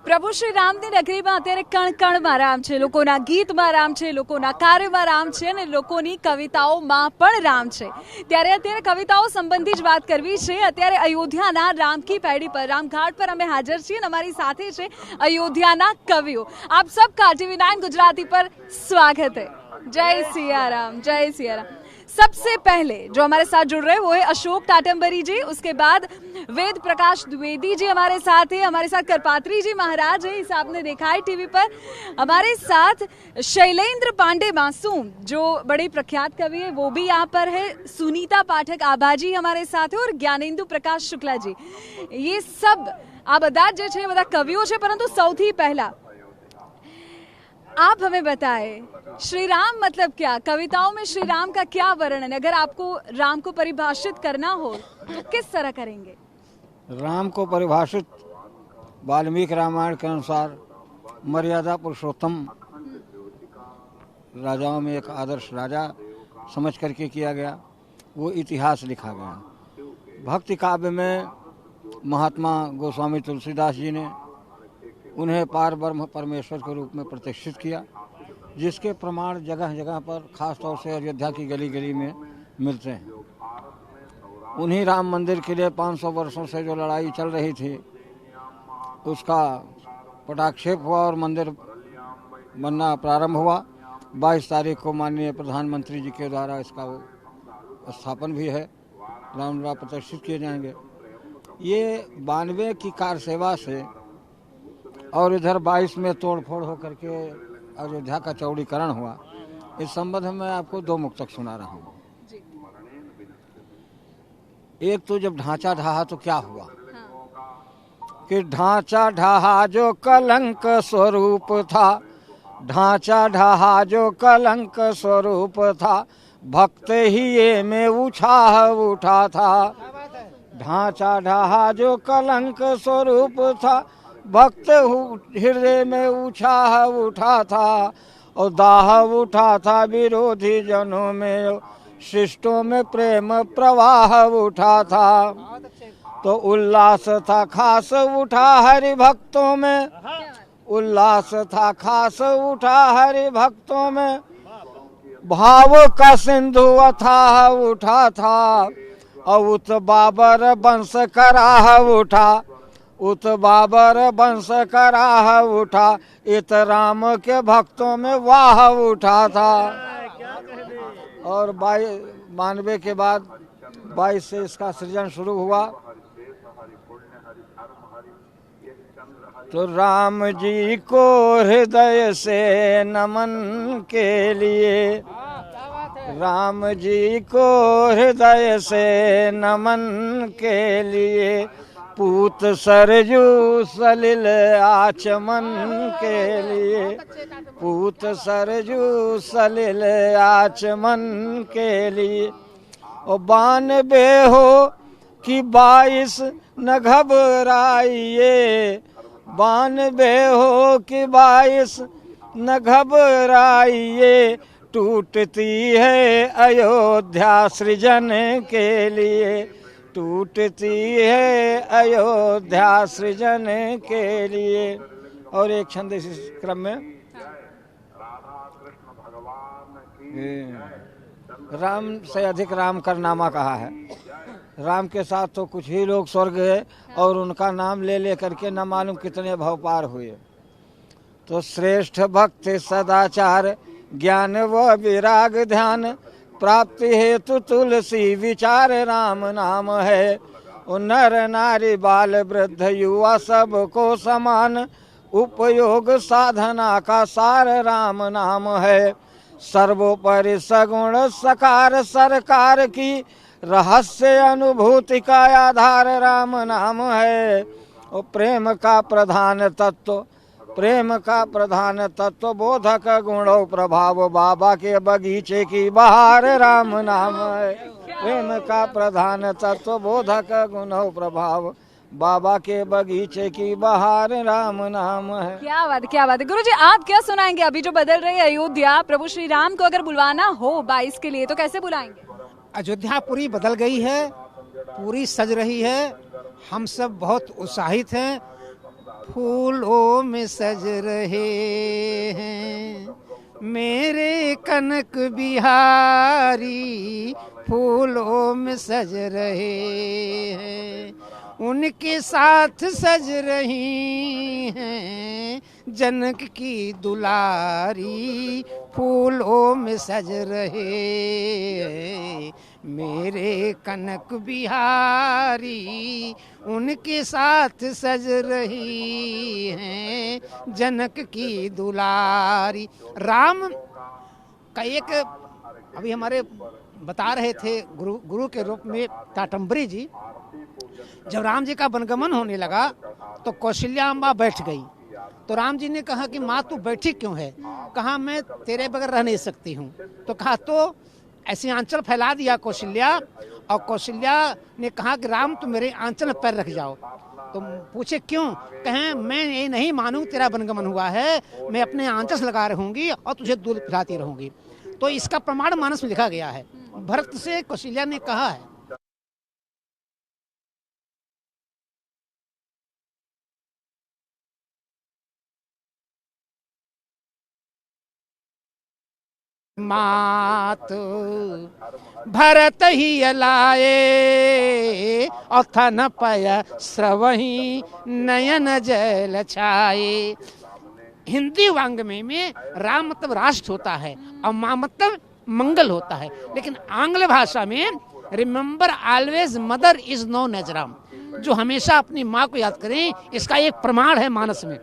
પ્રભુ શ્રી રામની નગરીમાં અત્યારે કણ કણમાં રામ છે, લોકોના ગીતમાં રામ છે, લોકોના કાર્યમાં રામ છે અને લોકોની કવિતાઓમાં પણ રામ છે। ત્યારે અત્યારે કવિતાઓ સંબંધી જ વાત કરવી છે। અત્યારે અયોધ્યાના રામ કી પેડી પર, રામઘાટ પર અમે હાજર છીએ અને અમારી સાથે છે અયોધ્યાના કવિઓ। આપ सबका TV9 गुजराती पर स्वागत है। जय सिया राम, जय सिया राम। सबसे पहले जो हमारे साथ जुड़ रहे हैं वो है अशोक टाटंबरी जी, उसके बाद वेद प्रकाश द्विवेदी जी हमारे साथ है, हमारे साथ करपात्री जी महाराज है, इसे आपने देखा है टीवी पर। हमारे साथ शैलेंद्र पांडे मासूम जो बड़े प्रख्यात कवि है वो भी यहाँ पर है, सुनीता पाठक आभा जी हमारे साथ है और ज्ञानेंदु प्रकाश शुक्ला जी। ये सब आ बधा जे छे बधा कविओ छे, परंतु सौथी पहला आप हमें बताएं श्री राम मतलब क्या, कविताओं में श्री राम का क्या वर्णन है? अगर आपको राम को परिभाषित करना हो तो किस तरह करेंगे? राम को परिभाषित वाल्मीकि रामायण के अनुसार मर्यादा पुरुषोत्तम राजाओं में एक आदर्श राजा समझ करके किया गया, वो इतिहास लिखा गया। भक्ति काव्य में महात्मा गोस्वामी तुलसीदास जी ने उन्हें पार ब्रह्म परमेश्वर के रूप में प्रतिष्ठित किया, जिसके प्रमाण जगह जगह पर खास तौर से अयोध्या की गली गली में मिलते हैं। उन्हीं राम मंदिर के लिए 500 वर्षों से जो लड़ाई चल रही थी उसका पटाक्षेप हुआ और मंदिर बनना प्रारंभ हुआ। 22 तारीख को माननीय प्रधानमंत्री जी के द्वारा इसका स्थापन भी है, रामलला प्रतिष्ठित किए जाएंगे। ये 92 की कार सेवा से और इधर 22 में तोड़फोड़ होकर के अयोध्या का चौड़ीकरण हुआ। इस संबंध में आपको 2 मुक्तक सुना रहा हूँ। एक तो जब ढांचा ढहा तो क्या हुआ कि ढांचा ढहा जो कलंक स्वरूप था, ढांचा ढहा जो कलंक स्वरूप था, भक्त ही ये में उछाह उठा था। ढांचा ढहा जो कलंक स्वरूप था, भक्त हृदय में उछाह उठा था और दाह उठा था विरोधी जनों में, शिष्टों में प्रेम प्रवाह उठा था। तो उल्लास था खास उठा हरि भक्तों में, उल्लास था खास उठा हरि भक्तों में, भाव का सिंधु अथाह उठा था और उत बाबर वंश कराह उठा, उत बाबर वंश कराह उठा, इत राम के भक्तों में वाह उठा था। और 92 के बाद 22 से इसका सृजन शुरू हुआ। तो राम जी को हृदय से नमन के लिए, राम जी को हृदय से नमन के लिए, पूत सरजू सलिल आचमन के लिए, पूत सरजू सलिल आचमन के लिए। और 92 हो कि 22 न घबराइए, 92 हो कि 22 न घबराइए, टूटती है अयोध्या सृजन के लिए, टूटती है अयोध्या सृजन के लिए। और एक छंद इस क्रम में, राम से अधिक राम करनामा कहा है। राम के साथ तो कुछ ही लोग स्वर्ग गए और उनका नाम ले ले करके न मालूम कितने भव पार हुए। तो श्रेष्ठ भक्ति सदाचार ज्ञान व विराग ध्यान, प्राप्ति हेतु तुलसी विचार राम नाम है। नर नारी बाल वृद्ध युवा सबको समान, उपयोग साधना का सार राम नाम है। सर्वोपरि सगुण सकार सरकार की, रहस्य अनुभूति का आधार राम नाम है। और प्रेम का प्रधान तत्व, प्रेम का प्रधान तत्व बोधक गुणों प्रभाव, बाबा के बगीचे की बहार राम नाम है। प्रेम का प्रधान तत्व बोधक गुणों प्रभाव, बाबा के बगीचे की बहार राम नाम है। क्या बात, क्या बात है। गुरुजी आप क्या सुनाएंगे? अभी जो बदल रही है अयोध्या, प्रभु श्री राम को अगर बुलवाना हो 22 के लिए तो कैसे बुलाएंगे? अयोध्या पूरी बदल गई है, पूरी सज रही है। हम सब बहुत उत्साहित हैं। फूलों में सज रहे हैं मेरे कनक बिहारी, फूलों में सज रहे हैं, उनके साथ सज रही हैं जनक की दुलारी, फूलों में सज रहे हैं मेरे कनक बिहारी, उनके साथ सज रही हैं जनक की दुलारी। राम का एक अभी हमारे बता रहे थे गुरु के रूप में टाटम्बरी जी, जब राम जी का वनगमन होने लगा तो कौशल्या अम्बा बैठ गई, तो राम जी ने कहा कि माँ तू बैठी क्यों है? कहा मैं तेरे बगैर रह नहीं सकती हूँ। तो कहा तो ऐसे आंचल फैला दिया कौशल्या, और कौशल्या ने कहा कि राम तुम मेरे आंचल में पैर रख जाओ। तो पूछे क्यों? कहें मैं ये नहीं मानूं तेरा वनगमन हुआ है, मैं अपने आंचल से लगा रहूंगी और तुझे दूध पिलाती रहूंगी। तो इसका प्रमाण मानस में लिखा गया है। भरत से कौशल्या ने कहा है मात भरत ही अलाए, अथन पय स्रवही नयन जल छाए। हिंदी वांग्मय में राम मतलब राष्ट्र होता है और माँ मतलब मंगल होता है, लेकिन आंग्ल भाषा में remember always mother is known as Ram, जो हमेशा अपनी माँ को याद करें, इसका एक प्रमाण है मानस में।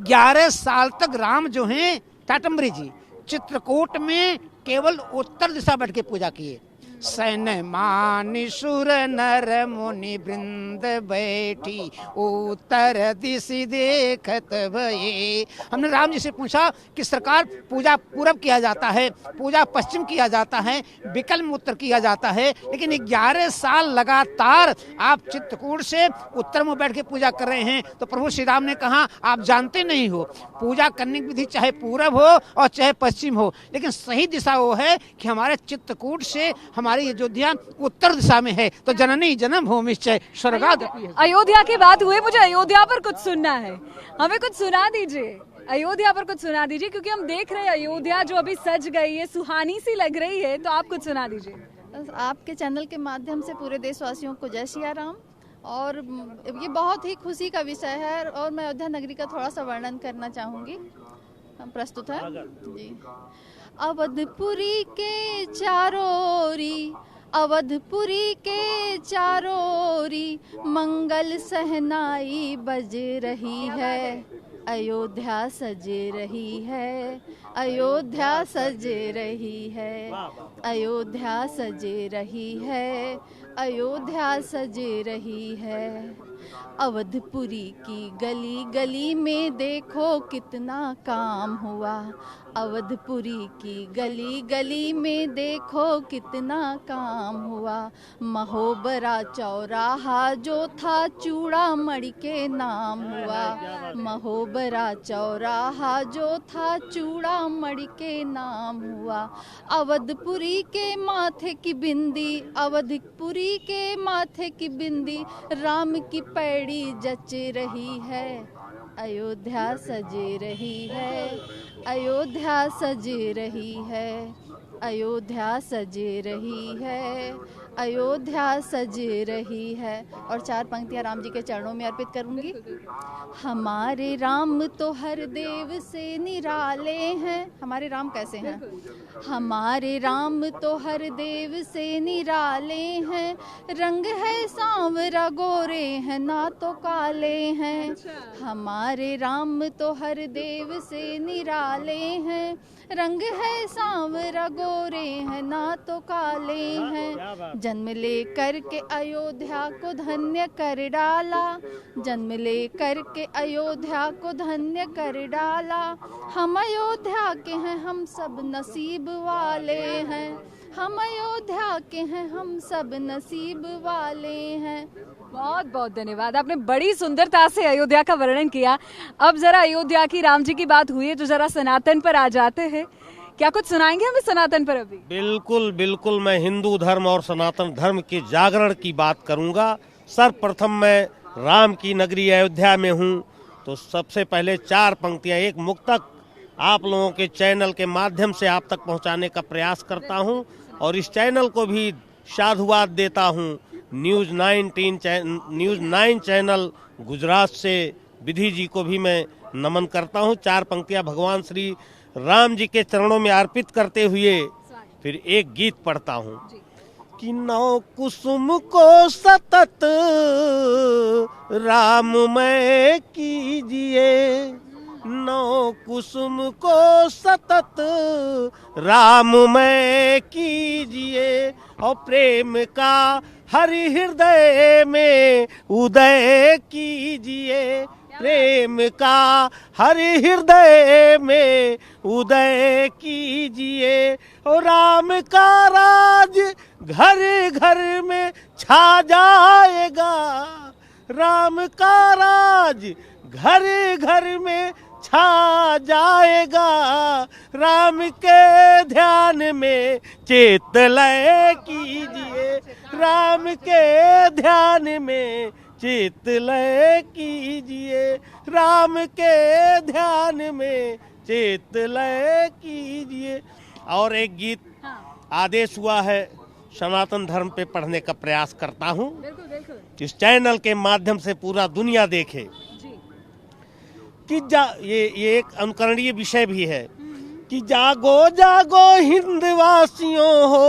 11 साल तक राम जो हैं टाटम्बरी जी चित्रकूट में केवल उत्तर दिशा बैठ के पूजा किए। सैन मानि सुर नर मुनि वृंद बैठी, उत्तर दिशि देखत भये। हमने राम जी से पूछा कि सरकार पूजा पूरब किया जाता है, पूजा पश्चिम किया जाता है, विकल्प में उत्तर किया जाता है, लेकिन 11 साल लगातार आप चित्रकूट से उत्तर में बैठ के पूजा कर रहे हैं। तो प्रभु श्री राम ने कहा आप जानते नहीं हो, पूजा करने की विधि चाहे पूरब हो और चाहे पश्चिम हो, लेकिन सही दिशा वो है कि हमारे चित्रकूट से हमारी अयोध्या उत्तर दिशा में है। तो जननी जन्म भूमिश्चय स्वर्गाद। अयोध्या की बात हुई, मुझे अयोध्या पर कुछ सुनना है, हमें कुछ सुना दीजिए। अयोध्या पर कुछ सुना दीजिए, क्योंकि हम देख रहे हैं अयोध्या जो अभी सज गई है, सुहानी सी लग रही है, तो आप कुछ सुना दीजिए। आपके चैनल के माध्यम से पूरे देशवासियों को जय सिया राम। और ये बहुत ही खुशी का विषय है, और मैं अयोध्या नगरी का थोड़ा सा वर्णन करना चाहूँगी। प्रस्तुत है जी। अवधपुरी के चारों ओरी, अवधपुरी के चारों ओरी मंगल सहनाई बज रही है, अयोध्या सज रही है, अयोध्या सज रही है, अयोध्या सज रही है, अयोध्या सज रही है। अवधपुरी की गली गली में देखो कितना काम हुआ, अवधपुरी की गली गली में देखो कितना काम हुआ। महोबरा चौराहा जो था चूड़ामणि के नाम हुआ, महोबरा चौराहा जो था चूड़ामणि के नाम हुआ। अवधपुरी के माथे की बिंदी, अवधपुरी के माथे की बिंदी राम की पैड़ी जच रही है, अयोध्या सज रही है, अयोध्या सज रही है, अयोध्या सज रही है, अयोध्या सज रही है। और 4 पंक्तियां राम जी के चरणों में अर्पित करूंगी। हमारे राम तो हर देव से निराले हैं। हमारे राम कैसे हैं? हमारे राम तो हर देव से निराले हैं, रंग है सांवरा गोरे हैं ना तो काले हैं। हमारे राम तो हर देव से निराले हैं, रंग है सांवरा गोरे हैं ना तो काले हैं। जन्म लेकर के अयोध्या को धन्य कर डाला, जन्म लेकर के अयोध्या को धन्य कर डाला। हम अयोध्या के हैं, हम सब नसीब वाले हैं, हम अयोध्या के हैं, हम सब नसीब वाले हैं। बहुत बहुत धन्यवाद, आपने बड़ी सुंदरता से अयोध्या का वर्णन किया। अब जरा अयोध्या की राम जी की बात हुई है, तो जरा सनातन पर आ जाते हैं। क्या कुछ सुनाएंगे हमें सनातन पर अभी? बिल्कुल बिल्कुल, मैं हिंदू धर्म और सनातन धर्म के जागरण की बात करूंगा। सर्वप्रथम मैं राम की नगरी अयोध्या में हूँ, तो सबसे पहले 4 पंक्तियाँ, एक मुक्तक आप लोगों के चैनल के माध्यम से आप तक पहुँचाने का प्रयास करता हूँ और इस चैनल को भी साधुवाद देता हूँ। न्यूज़ 9 चैनल गुजरात से विधि जी को भी मैं नमन करता हूँ। 4 पंक्तियाँ भगवान श्री राम जी के चरणों में अर्पित करते हुए फिर एक गीत पढ़ता हूँ कि नौ कुसुम को सतत राममय कीजिए, नौ कुसुम को सतत राममय कीजिए और प्रेम का हर हृदय में उदय कीजिए, प्रेम का हर हृदय में उदय कीजिए और राम का राज घर घर में छा जाएगा, राम का राज घर घर में छा जाएगा, राम के ध्यान में चित्त लय कीजिए, राम के ध्यान में चित्त लय कीजिए, राम के ध्यान में चित्त लय कीजिए। और एक गीत आदेश हुआ है सनातन धर्म पे पढ़ने का प्रयास करता हूँ, इस चैनल के माध्यम से पूरा दुनिया देखे कि ये एक अनुकरणीय विषय भी है कि जागो जागो हिंदवासियों हो,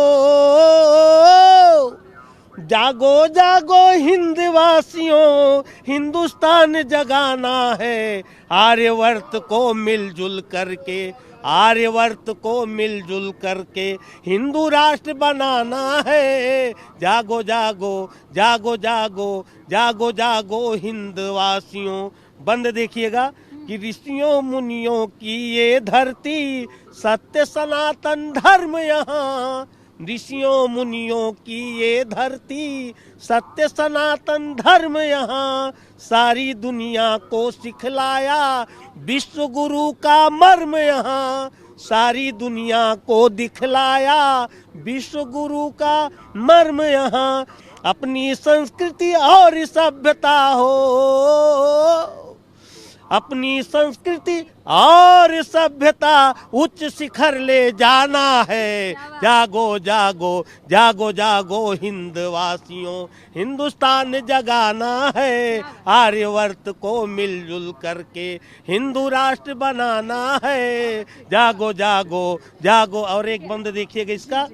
जागो जागो हिंदवासियों, हिंदुस्तान जगाना है, आर्यवर्त को मिलजुल करके, आर्यवर्त को मिलजुल करके हिंदू राष्ट्र बनाना है, जागो जागो जागो जागो जागो जागो हिंदवासियों। बंद देखिएगा कि ऋषियों मुनियों की ये धरती, सत्य सनातन धर्म यहाँ, ऋषियों मुनियों की ये धरती, सत्य सनातन धर्म यहाँ, सारी दुनिया को सिखलाया विश्व गुरु का मर्म यहाँ, सारी दुनिया को दिखलाया विश्व गुरु का मर्म यहाँ, अपनी संस्कृति और सभ्यता हो, अपनी संस्कृति और सभ्यता उच्च शिखर ले जाना है, जागो जागो जागो जागो हिंदवासियों, हिंदुस्तान जगाना है, आर्यवर्त को मिलजुल करके हिंदू राष्ट्र बनाना है, जागो जागो जागो। और एक बंद देखिएगा इसका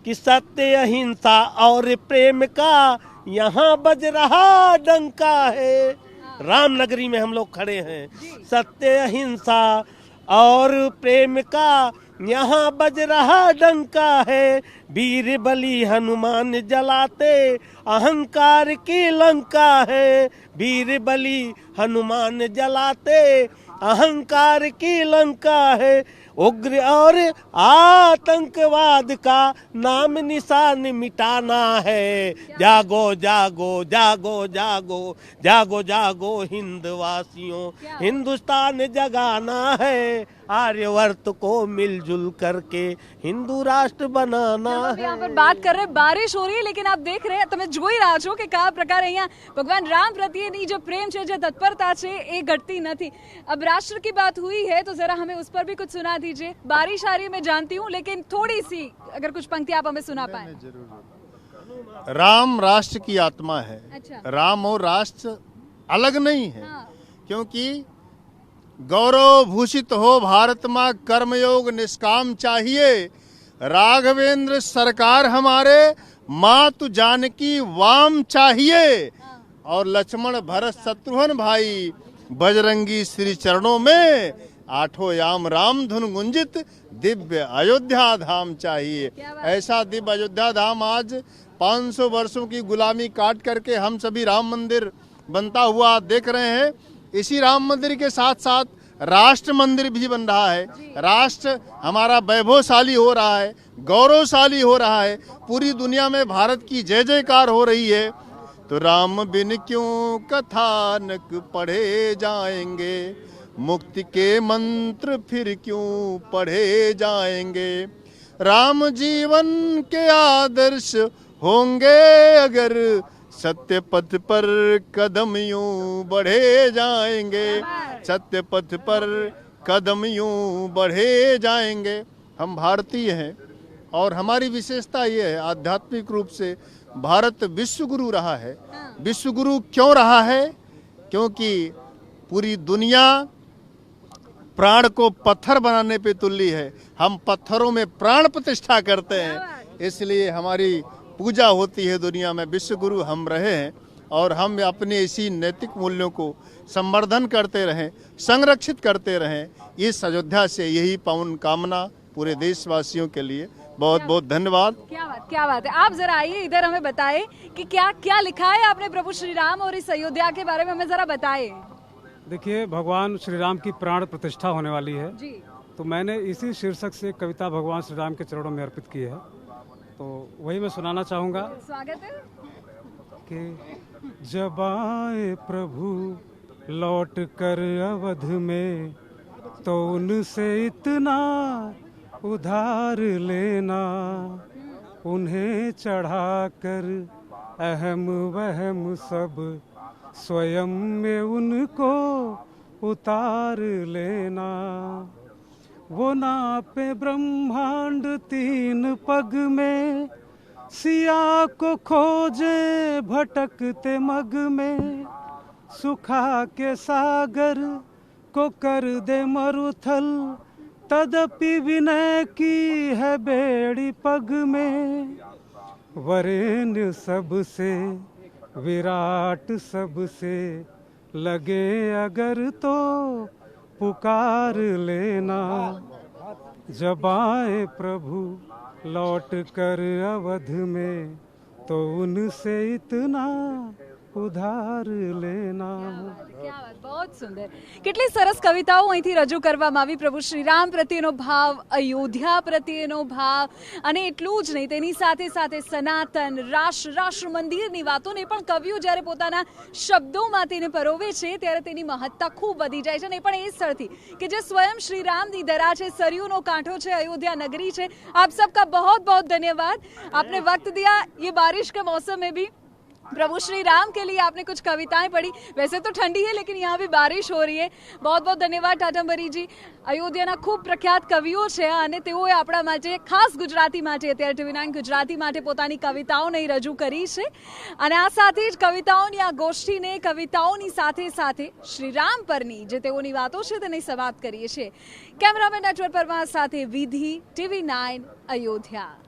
कि सत्य अहिंसा और प्रेम का यहाँ बज रहा डंका है, रामनगरी में हम लोग खड़े हैं, सत्य अहिंसा और प्रेम का यहाँ बज रहा डंका है, वीर बलि हनुमान जलाते अहंकार की लंका है, वीर बलि हनुमान जलाते अहंकार की लंका है, उग्र और आतंकवाद का नाम निशान मिटाना है, जागो जागो जागो जागो जागो जागो हिंदवासियों, हिंदुस्तान जगाना है, आर्यवर्त को मिलजुल करके हिंदू राष्ट्र बनाना है। यहाँ पर बात कर रहे बारिश हो रही है, लेकिन आप देख रहे हैं તમે જોઈ રહ્યા છો કે કયા પ્રકારે અહીંયા ભગવાન રામ પ્રત્યેની जो प्रेम છે, जो तत्परता છે એ घटती નથી। अब राष्ट्र की बात हुई है तो जरा हमें उस पर भी कुछ सुना दीजिए। बारिश आ रही है मैं जानती हूँ, लेकिन थोड़ी सी अगर कुछ पंक्ति आप हमें सुना पाए। राम राष्ट्र की आत्मा है। अच्छा। राम और राष्ट्र अलग नहीं है। क्योंकि गौरव भूषित हो भारत माँ, कर्मयोग निष्काम चाहिए, राघवेंद्र सरकार हमारे, मातु जानकी वाम चाहिए, और लक्ष्मण भरत शत्रुघ्न भाई बजरंगी श्री चरणों में, आठों याम राम धुन गुंजित दिव्य अयोध्या धाम चाहिए। ऐसा दिव्य अयोध्या धाम आज 500 वर्षों की गुलामी काट करके हम सभी राम मंदिर बनता हुआ देख रहे हैं। इसी राम मंदिर के साथ साथ राष्ट्र मंदिर भी बन रहा है। राष्ट्र हमारा वैभवशाली हो रहा है, गौरवशाली हो रहा है, पूरी दुनिया में भारत की जय जयकार हो रही है। तो राम बिन क्यों कथानक पढ़े जाएंगे, मुक्ति के मंत्र फिर क्यों पढ़े जाएंगे। राम जीवन के आदर्श होंगे अगर सत्य पथ पर कदम यूं बढ़े जाएंगे, सत्य पथ पर कदम यूं बढ़े जाएंगे। हम भारतीय हैं और हमारी विशेषता ये है, आध्यात्मिक रूप से भारत विश्व गुरु रहा है। विश्व गुरु क्यों रहा है? क्योंकि पूरी दुनिया प्राण को पत्थर बनाने पे तुल्ली है, हम पत्थरों में प्राण प्रतिष्ठा करते हैं, इसलिए हमारी पूजा होती है दुनिया में। विश्व गुरु हम रहे हैं और हम अपने इसी नैतिक मूल्यों को संवर्धन करते रहें, संरक्षित करते रहें। इस अयोध्या से यही पावन कामना पूरे देशवासियों के लिए। बहुत बहुत धन्यवाद। क्या बात है। आप जरा आइए इधर, हमें बताएं कि क्या क्या लिखा है आपने प्रभु श्री राम और इस अयोध्या के बारे में हमें जरा बताएं। देखिए, भगवान श्री राम की प्राण प्रतिष्ठा होने वाली है जी। तो मैंने इसी शीर्षक से कविता भगवान श्री राम के चरणों में अर्पित की है, तो वही मैं सुनाना चाहूँगा। स्वागत है। कि जब आए प्रभु लौट कर अवध में, तो उनसे इतना उधार लेना, उन्हें चढ़ाकर अहम वहम सब स्वयं में उनको उतार लेना। वो नापे ब्रह्मांड 3 पग में, सिया को खोजे भटकते मग में, सुखा के सागर को कर दे मरुथल, तदपि विनय की है बेड़ी पग में। वरेण्य सबसे विराट सबसे लगे अगर तो पुकार लेना। जब आए प्रभु लौट कर अवध में, तो उनसे इतना उधार लेना। क्या बात, बहुत સુંદર। કેટલી સરસ કવિતાઓ અહીંથી રજૂ કરવામાં આવી। પ્રભુ શ્રી રામ પ્રત્યેનો ભાવ, અયોધ્યા પ્રત્યેનો ભાવ, અને એટલું જ નહીં, તેની સાથે સાથે સનાતન રાષ્ટ્ર મંદિરની વાતોને પણ કવિઓ જ્યારે પોતાના શબ્દોમાં તેને પરોવે છે ત્યારે તેની મહત્તા ખૂબ વધી જાય છે। અને એ પણ એ સ્થળથી કે જે સ્વયં શ્રી રામની ધરા છે, સરયુનો કાંઠો છે, अयोध्या नगरी છે। आप सबका बहुत बहुत धन्यवाद, आपने वक्त दिया। ये बारिश के मौसम में भी प्रभु श्री राम के लिए आपने कुछ कविताएं पढ़ी। वैसे तो ठंडी है लेकिन यहाँ भी बारिश हो रही है। बहुत बहुत धन्यवाद ટાટંબરી जी। અયોધ્યાના ખૂબ પ્રખ્યાત કવિઓ છે અને તેઓએ આપણા માટે, ખાસ ગુજરાતી માટે, અત્યારે TV9 ગુજરાતી માટે પોતાની કવિતાઓને રજૂ કરી છે। અને આ સાથે જ કવિતાઓની આ ગોષ્ઠીને, કવિતાઓની સાથે સાથે શ્રી રામ પરની જે તેઓની વાતો છે તેને સમાપ્ત કરીએ છીએ। કેમેરામેન નટવર પરમાર સાથે વિધિ, TV9 અયોધ્યા।